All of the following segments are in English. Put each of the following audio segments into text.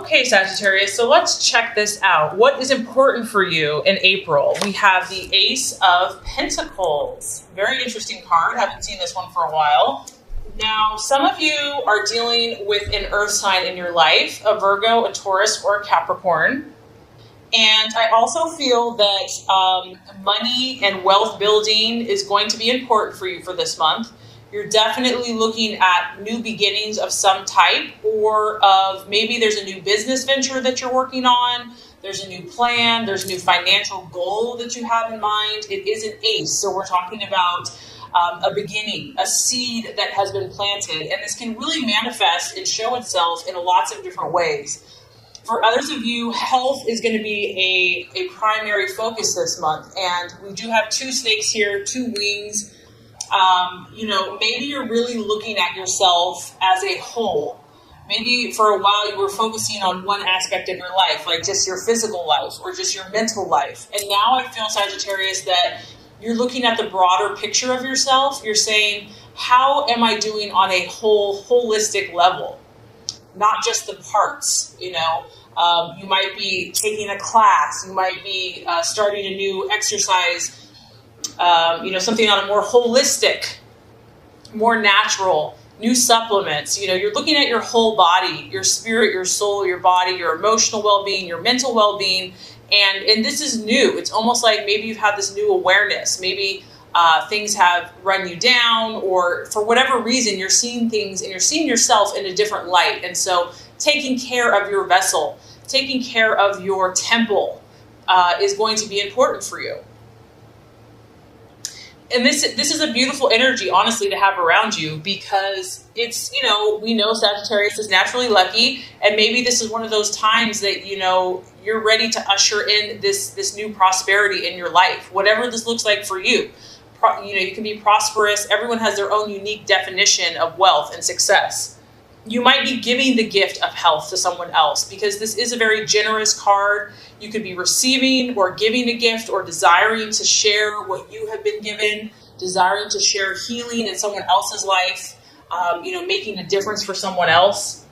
Okay, Sagittarius, so let's check this out. What is important for you in April? We have the Ace of Pentacles. Very interesting card. Haven't seen this one for a while. Now, some of you are dealing with an earth sign in your life, a Virgo, a Taurus, or a Capricorn. And I also feel that money and wealth building is going to be important for you for this month. You're definitely looking at new beginnings of some type, or of maybe there's a new business venture that you're working on. There's a new plan. There's a new financial goal that you have in mind. It is an ace. So we're talking about a beginning, a seed that has been planted. And this can really manifest and show itself in lots of different ways. For others of you, health is going to be a primary focus this month. And we do have two snakes here, two wings. Maybe you're really looking at yourself as a whole. Maybe for a while you were focusing on one aspect of your life, like just your physical life or just your mental life. And now I feel, Sagittarius, that you're looking at the broader picture of yourself. You're saying, how am I doing on a holistic level? Not just the parts, you might be taking a class. You might be starting a new exercise, something on a more holistic, more natural, new supplements. You're looking at your whole body, your spirit, your soul, your body, your emotional well-being, your mental well-being. And this is new. It's almost like maybe you've had this new awareness. Maybe things have run you down, or for whatever reason, you're seeing things and you're seeing yourself in a different light. And so taking care of your vessel, taking care of your temple is going to be important for you. And this is a beautiful energy, honestly, to have around you, because it's, we know Sagittarius is naturally lucky. And maybe this is one of those times that, you're ready to usher in this new prosperity in your life, whatever this looks like for you. You can be prosperous. Everyone has their own unique definition of wealth and success. You might be giving the gift of health to someone else, because this is a very generous card. You could be receiving or giving a gift, or desiring to share what you have been given, desiring to share healing in someone else's life, making a difference for someone else.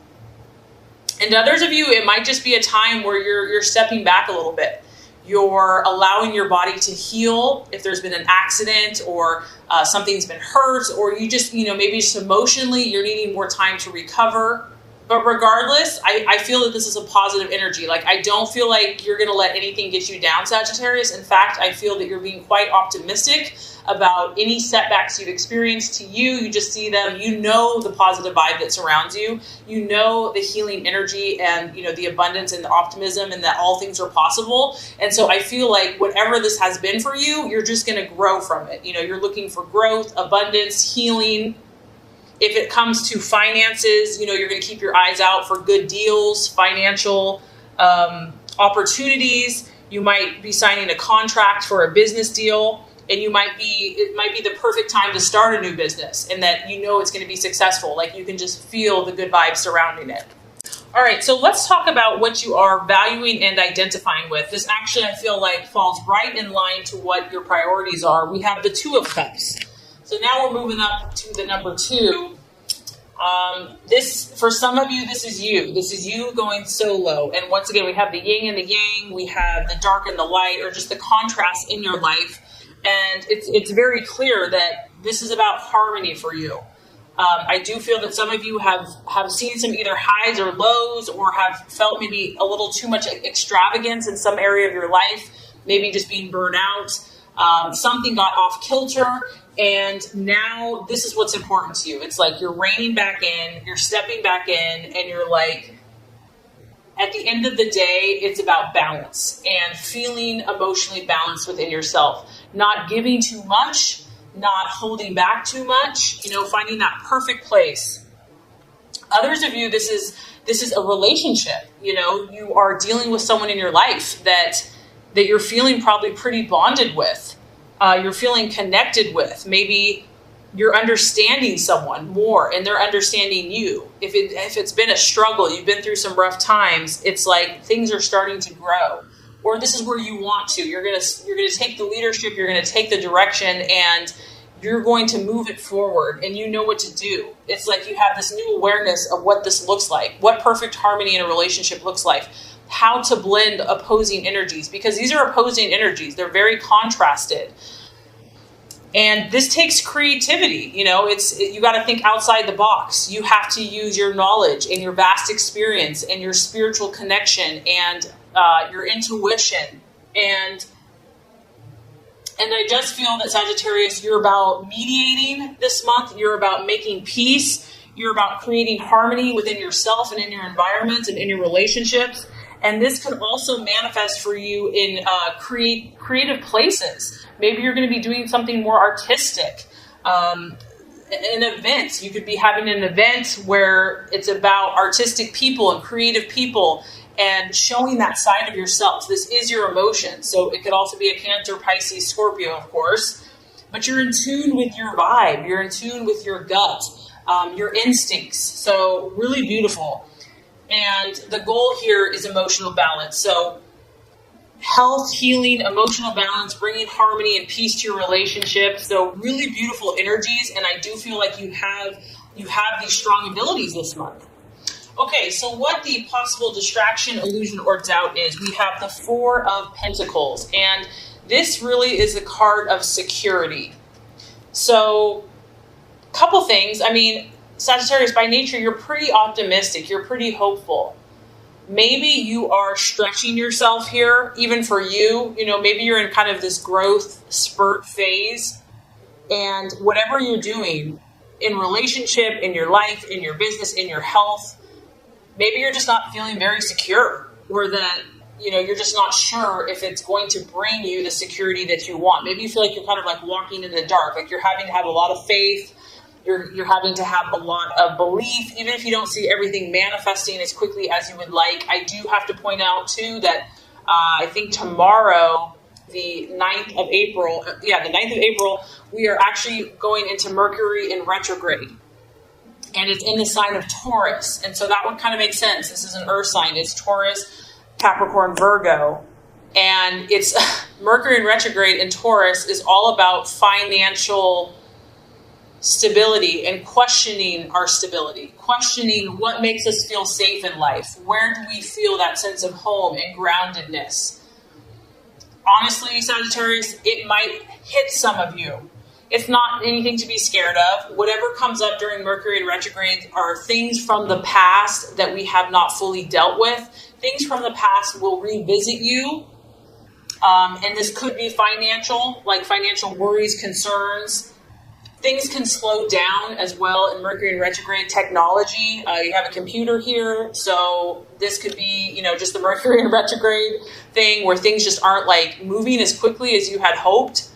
And to others of you, it might just be a time where you're stepping back a little bit. You're allowing your body to heal if there's been an accident, or something's been hurt, or you just, maybe just emotionally you're needing more time to recover. But regardless, I feel that this is a positive energy. Like, I don't feel like you're going to let anything get you down, Sagittarius. In fact, I feel that you're being quite optimistic about any setbacks you've experienced. To you just see them. The positive vibe that surrounds you. The healing energy and, the abundance and the optimism, and that all things are possible. And so I feel like whatever this has been for you, you're just going to grow from it. You're looking for growth, abundance, healing. If it comes to finances, you're going to keep your eyes out for good deals, financial opportunities. You might be signing a contract for a business deal, and it might be the perfect time to start a new business, and that it's going to be successful. Like, you can just feel the good vibes surrounding it. All right, so let's talk about what you are valuing and identifying with. This actually, I feel like, falls right in line to what your priorities are. We have the Two of Cups. So now we're moving up to the number 2. For some of you, this is you. This is you going solo. And once again, we have the yin and the yang. We have the dark and the light, or just the contrast in your life. And it's very clear that this is about harmony for you. I do feel that some of you have seen some either highs or lows, or have felt maybe a little too much extravagance in some area of your life, maybe just being burned out. Something got off kilter. And now this is what's important to you. It's like you're reining back in, you're stepping back in, and you're like, at the end of the day, it's about balance and feeling emotionally balanced within yourself. Not giving too much, not holding back too much, finding that perfect place. Others of you, this is a relationship. You are dealing with someone in your life that you're feeling probably pretty bonded with. You're feeling connected with. Maybe you're understanding someone more, and they're understanding you. If it's been a struggle, you've been through some rough times, it's like things are starting to grow. Or this is where you want to. You're gonna take the leadership. You're gonna take the direction, and you're going to move it forward and you know what to do. It's like you have this new awareness of what this looks like, what perfect harmony in a relationship looks like, how to blend opposing energies, because these are opposing energies. They're very contrasted. And this takes creativity. You got to think outside the box. You have to use your knowledge and your vast experience and your spiritual connection and your intuition. And I just feel that, Sagittarius, you're about mediating this month. You're about making peace. You're about creating harmony within yourself and in your environment and in your relationships. And this could also manifest for you in creative places. Maybe you're going to be doing something more artistic. An event. You could be having an event where it's about artistic people and creative people and showing that side of yourself. This is your emotion. So it could also be a Cancer, Pisces, Scorpio, of course. But you're in tune with your vibe. You're in tune with your gut, your instincts. So really beautiful. And the goal here is emotional balance. So health, healing, emotional balance, bringing harmony and peace to your relationship. So really beautiful energies. And I do feel like you have these strong abilities this month. Okay, so what the possible distraction, illusion, or doubt is, we have the Four of Pentacles, and this really is a card of security. So, couple things. I mean, Sagittarius, by nature, you're pretty optimistic. You're pretty hopeful. Maybe you are stretching yourself here, even for you. Maybe you're in kind of this growth spurt phase, and whatever you're doing in relationship, in your life, in your business, in your health, maybe you're just not feeling very secure, or that, you're just not sure if it's going to bring you the security that you want. Maybe you feel like you're kind of like walking in the dark, like you're having to have a lot of faith. You're having to have a lot of belief, even if you don't see everything manifesting as quickly as you would like. I do have to point out, too, that I think tomorrow, the 9th of April, we are actually going into Mercury in retrograde. And it's in the sign of Taurus. And so that would kind of make sense. This is an earth sign. It's Taurus, Capricorn, Virgo. And it's Mercury in retrograde in Taurus is all about financial stability and questioning our stability, questioning what makes us feel safe in life. Where do we feel that sense of home and groundedness? Honestly, Sagittarius, it might hit some of you. It's not anything to be scared of. Whatever comes up during Mercury in retrograde are things from the past that we have not fully dealt with. Things from the past will revisit you. And this could be financial, like financial worries, concerns. Things can slow down as well in Mercury in retrograde. Technology, you have a computer here. So this could be, just the Mercury in retrograde thing where things just aren't like moving as quickly as you had hoped.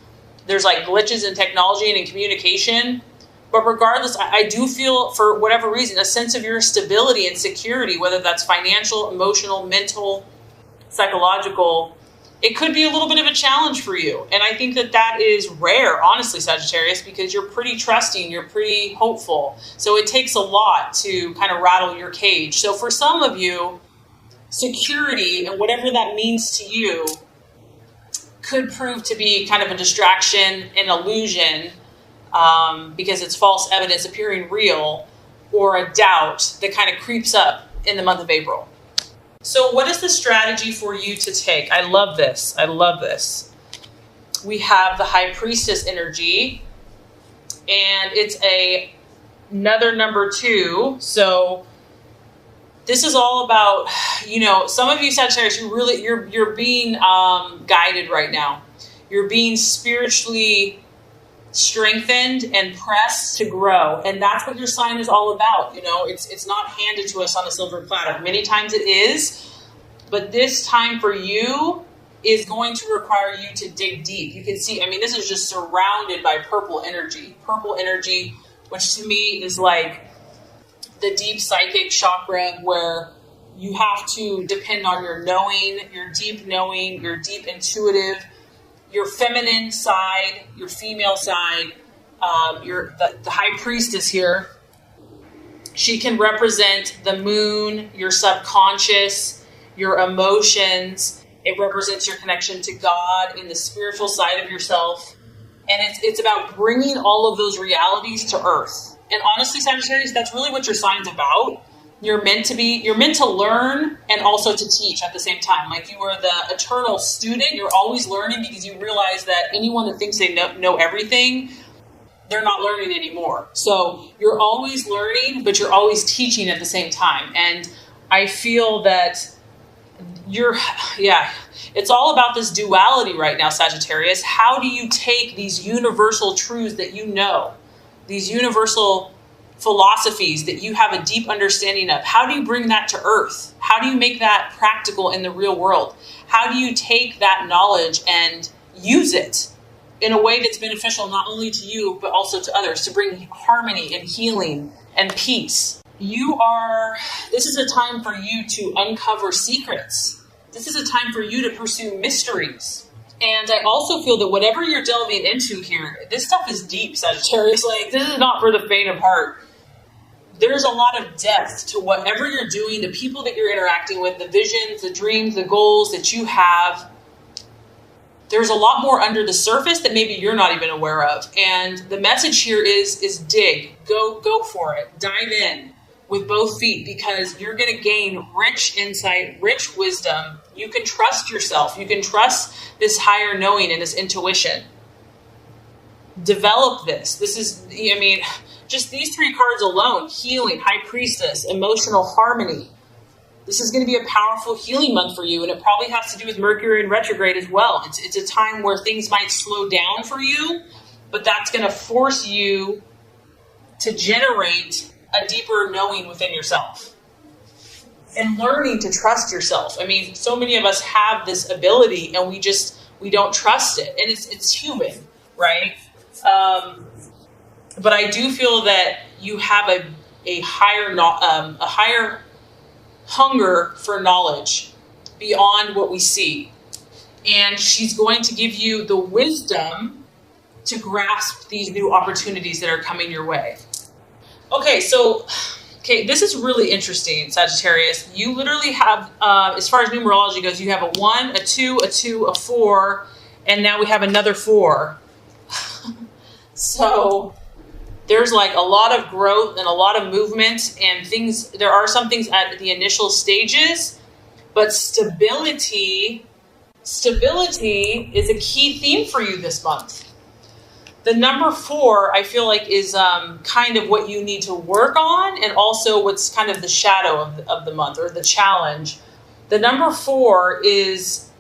There's like glitches in technology and in communication. But regardless, I do feel, for whatever reason, a sense of your stability and security, whether that's financial, emotional, mental, psychological. It could be a little bit of a challenge for you. And I think that is rare, honestly, Sagittarius, because you're pretty trusting, you're pretty hopeful. So it takes a lot to kind of rattle your cage. So for some of you, security and whatever that means to you could prove to be kind of a distraction, an illusion, because it's false evidence appearing real, or a doubt that kind of creeps up in the month of April. So what is the strategy for you to take? I love this. We have the High Priestess energy, and it's another number 2. So this is all about, some of you Sagittarius, you're being guided right now. You're being spiritually strengthened and pressed to grow. And that's what your sign is all about. It's not handed to us on a silver platter. Many times it is, but this time for you is going to require you to dig deep. You can see, this is just surrounded by purple energy, which to me is like the deep psychic chakra, where you have to depend on your knowing, your deep intuitive, your feminine side, your female side. The High Priestess here, she can represent the moon, your subconscious, your emotions. It represents your connection to God in the spiritual side of yourself. And it's about bringing all of those realities to earth. And honestly, Sagittarius, that's really what your sign's about. You're meant to learn and also to teach at the same time. Like you are the eternal student. You're always learning because you realize that anyone that thinks they know everything, they're not learning anymore. So you're always learning, but you're always teaching at the same time. And I feel that it's all about this duality right now, Sagittarius. How do you take these universal truths that you know, these universal philosophies that you have a deep understanding of? How do you bring that to earth? How do you make that practical in the real world? How do you take that knowledge and use it in a way that's beneficial not only to you, but also to others, to bring harmony and healing and peace? This is a time for you to uncover secrets. This is a time for you to pursue mysteries. And I also feel that whatever you're delving into here, this stuff is deep, Sagittarius. Like, this is not for the faint of heart. There's a lot of depth to whatever you're doing, the people that you're interacting with, the visions, the dreams, the goals that you have. There's a lot more under the surface that maybe you're not even aware of. And the message here is dig. Go for it. Dive in with both feet, because you're going to gain rich insight, rich wisdom. You can trust yourself. You can trust this higher knowing and this intuition. Develop this. Just these three cards alone: healing, high priestess, emotional harmony. This is going to be a powerful healing month for you, and it probably has to do with Mercury in retrograde as well. It's a time where things might slow down for you, but that's going to force you to generate a deeper knowing within yourself and learning to trust yourself. I mean, so many of us have this ability, and we don't trust it, and it's human, right? But I do feel that you have a higher hunger for knowledge beyond what we see. And she's going to give you the wisdom to grasp these new opportunities that are coming your way. Okay, this is really interesting, Sagittarius. You literally have, as far as numerology goes, you have a 1, a 2, a 2, a 4, and now we have another 4. So there's like a lot of growth and a lot of movement and things. There are some things at the initial stages, but stability is a key theme for you this month. The number 4, I feel like, is kind of what you need to work on, and also what's kind of the shadow of the month, or the challenge. The number 4 is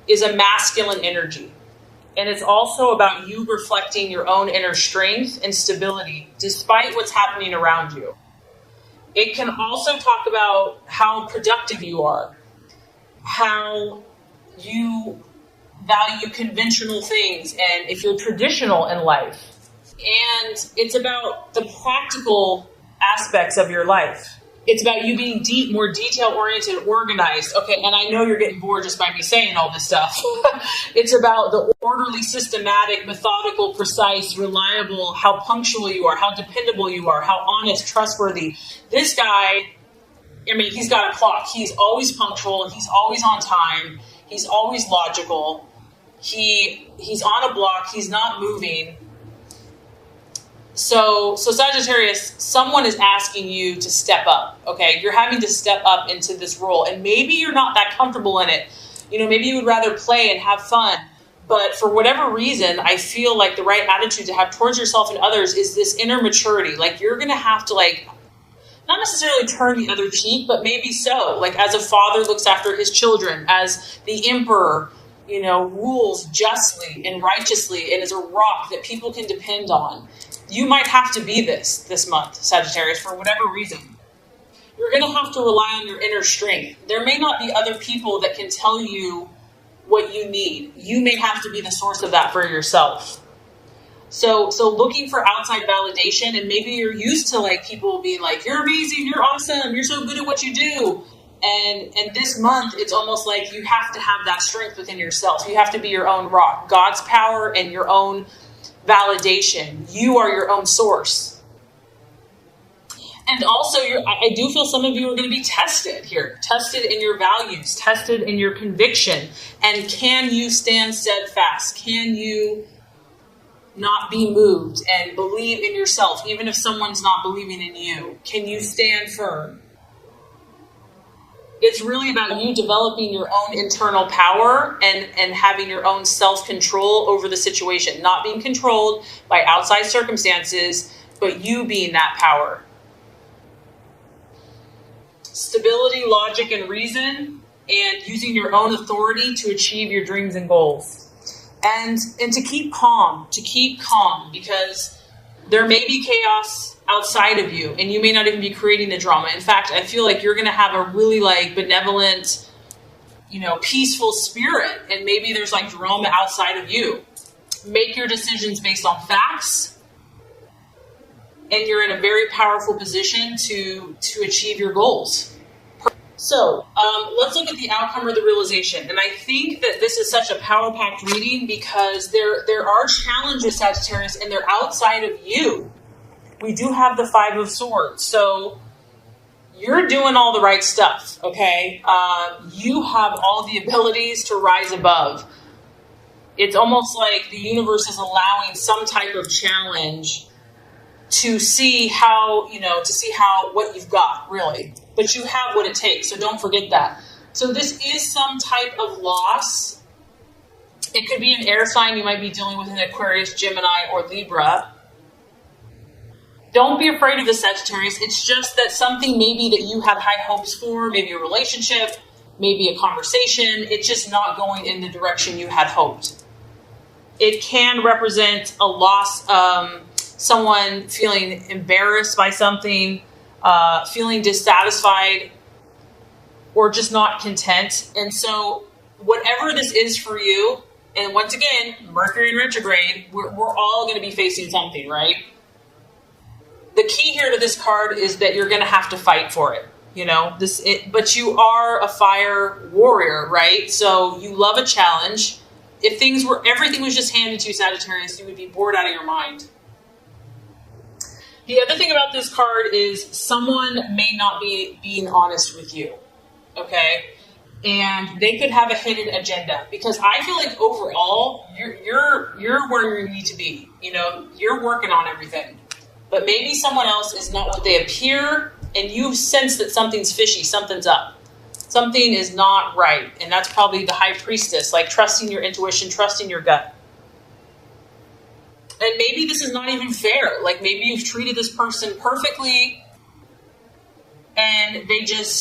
a masculine energy. And it's also about you reflecting your own inner strength and stability, despite what's happening around you. It can also talk about how productive you are, how you value conventional things, and if you're traditional in life. And it's about the practical aspects of your life. It's about you being more detail-oriented, organized. Okay, and I know you're getting bored just by me saying all this stuff. It's about the orderly, systematic, methodical, precise, reliable, how punctual you are, how dependable you are, how honest, trustworthy. This guy, he's got a clock. He's always punctual. He's always on time. He's always logical. He's on a block. He's not moving. So Sagittarius, someone is asking you to step up, okay? You're having to step up into this role, and maybe you're not that comfortable in it. Maybe you would rather play and have fun, but for whatever reason, I feel like the right attitude to have towards yourself and others is this inner maturity. Like, you're going to have to, not necessarily turn the other cheek, but maybe so. Like, as a father looks after his children, as the emperor, rules justly and righteously and is a rock that people can depend on. You might have to be this month, Sagittarius, for whatever reason. You're going to have to rely on your inner strength. There may not be other people that can tell you what you need. You may have to be the source of that for yourself. So looking for outside validation, and maybe you're used to people being like, you're amazing, you're awesome, you're so good at what you do. And this month, it's almost like you have to have that strength within yourself. You have to be your own rock. God's power and your own validation. You are your own source. And also, I do feel some of you are going to be tested here. Tested in your values. Tested in your conviction. And can you stand steadfast? Can you not be moved and believe in yourself, even if someone's not believing in you? Can you stand firm? It's really about you developing your own internal power and having your own self-control over the situation, not being controlled by outside circumstances, but you being that power. Stability, logic, and reason, and using your own authority to achieve your dreams and goals. And to keep calm, because there may be chaos outside of you, and you may not even be creating the drama. In fact, I feel like you're going to have a really benevolent, peaceful spirit, and maybe there's drama outside of you. Make your decisions based on facts, and you're in a very powerful position to achieve your goals. So let's look at the outcome or the realization. And I think that this is such a power-packed reading because there are challenges, Sagittarius, and they're outside of you. We do have the Five of Swords. So you're doing all the right stuff, okay? You have all the abilities to rise above. It's almost like the universe is allowing some type of challenge to see how, what you've got, really. But you have what it takes, so don't forget that. So this is some type of loss. It could be an air sign. You might be dealing with an Aquarius, Gemini, or Libra. Don't be afraid of the Sagittarius. It's just that something maybe that you had high hopes for, maybe a relationship, maybe a conversation, it's just not going in the direction you had hoped. It can represent a loss, someone feeling embarrassed by something, feeling dissatisfied, or just not content. And so whatever this is for you, and once again, Mercury in retrograde, we're all going to be facing something, right? The key here to this card is that you're going to have to fight for it, but you are a fire warrior, right? So you love a challenge. If everything was just handed to you, Sagittarius, you would be bored out of your mind. The other thing about this card is someone may not be being honest with you, okay? And they could have a hidden agenda, because I feel like overall you're where you need to be. You're working on everything, but maybe someone else is not what they appear, and you sense that something's fishy, something's up, something is not right, and that's probably the High Priestess, trusting your intuition, trusting your gut. And maybe this is not even fair. Maybe you've treated this person perfectly and they just